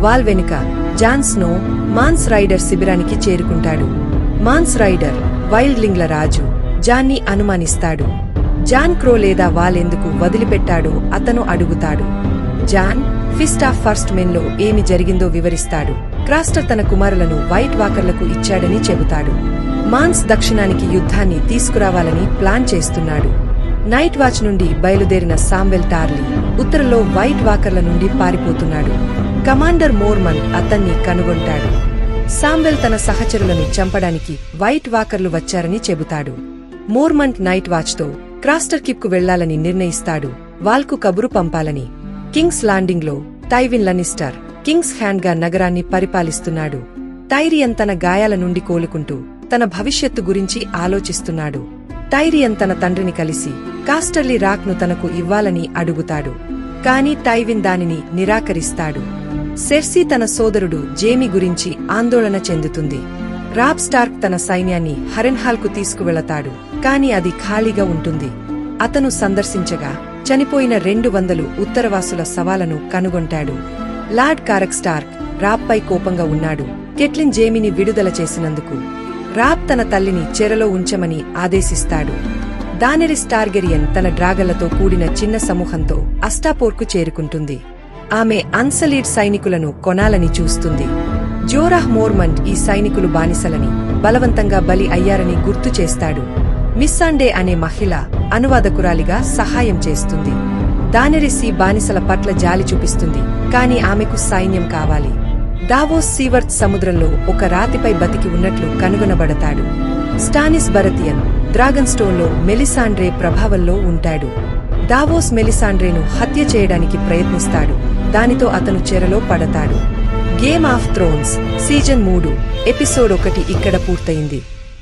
Wall వెనుక John snow మాన్స్ rider శిబిరానికి చేరుకుంటాడు. మాన్స్ రైడర్ వైల్డ్లింగ్ల రాజు జాన్ని అనుమానిస్తాడు. జాన్ క్రో లేదా వాల్ ఎందుకు వదిలిపెట్టాడో అతను అడుగుతాడు. John fist of first men లో ఏమి జరిగిందో వివరిస్తాడు. క్రాస్టర్ తన కుమారులను వైట్ వాకర్లకు ఇచ్చాడని చెబుతాడు. మాన్స్ దక్షిణానికి యుద్ధాన్ని తీసుకురావాలని ప్లాన్ చేస్తున్నాడు. నైట్ వాచ్ నుండి బయలుదేరిన సామ్వెల్ టార్లీ ఉత్తరంలో వైట్ వాకర్ల నుండి పారిపోతున్నాడు. కమాండర్ మోర్మన్ అతన్ని కనుగొంటాడు. సామ్వెల్ తన సహచరులను చంపడానికి వైట్ వాకర్లు వచ్చారని చెబుతాడు. మోర్మంట్ నైట్ వాచ్తో క్రాస్టర్ కిప్ కు వెళ్లాలని నిర్ణయిస్తాడు. వాల్కు కబురు పంపాలని. కింగ్స్ లాండింగ్ లో టైవిన్ లనిస్టర్ కింగ్స్ హ్యాండ్ గా నగరాన్ని పరిపాలిస్తున్నాడు. టైరియన్ తన గాయాల నుండి కోలుకుంటూ తన భవిష్యత్తు గురించి ఆలోచిస్తున్నాడు. టైరియన్ తన తండ్రిని కలిసి కాస్టర్లీ రాక్ ను తనకు ఇవ్వాలని అడుగుతాడు. కాని టైవిన్ దానిని నిరాకరిస్తాడు. సెర్సీ తన సోదరుడు జేమీ గురించి ఆందోళన చెందుతుంది. రాబ్ స్టార్క్ తన సైన్యాన్ని హరెన్హాల్ కు తీసుకువెళతాడు. కాని అది ఖాళీగా ఉంటుంది. అతను సందర్శించగా చనిపోయిన 200 ఉత్తరవాసుల శవాలను కనుగొంటాడు. లార్డ్ కారక్ స్టార్క్ రాబ్ పై కోపంగా ఉన్నాడు. కెట్లిన్ జేమీని విడుదల చేసినందుకు. రాబ్ తన తల్లిని చెరలో ఉంచమని ఆదేశిస్తాడు. దానెరిస్ టార్గెరియన్ తన డ్రాగన్లతో కూడిన చిన్న సమూహంతో అస్టాపోర్కు చేరుకుంటుంది. ఆమె అన్సలీడ్ సైనికులను కొనాలని చూస్తుంది. జోరాహ్ మోర్మంట్ ఈ సైనికులు బానిసలని బలవంతంగా బలి అయ్యారని గుర్తు చేస్తాడు. మిస్సాండే అనే మహిళ అనువాదకురాలిగా సహాయం చేస్తుంది. దానెరిస్ ఈ బానిసల పట్ల జాలి చూపిస్తుంది. కాని ఆమెకు సైన్యం కావాలి. దావోస్ సీవర్త్ సముద్రంలో ఒక రాతిపై బతికి ఉన్నట్లు కనుగొనబడతాడు. స్టానిస్ బరతియన్ డ్రాగన్ స్టోన్లో మెలిసాండ్రే ప్రభావంలో ఉంటాడు. దావోస్ మెలిసాండ్రేను హత్య చేయడానికి ప్రయత్నిస్తాడు. దానితో అతను చెరలో పడతాడు. Game of Thrones season 3 episode 1 ఇక్కడ పూర్తయింది.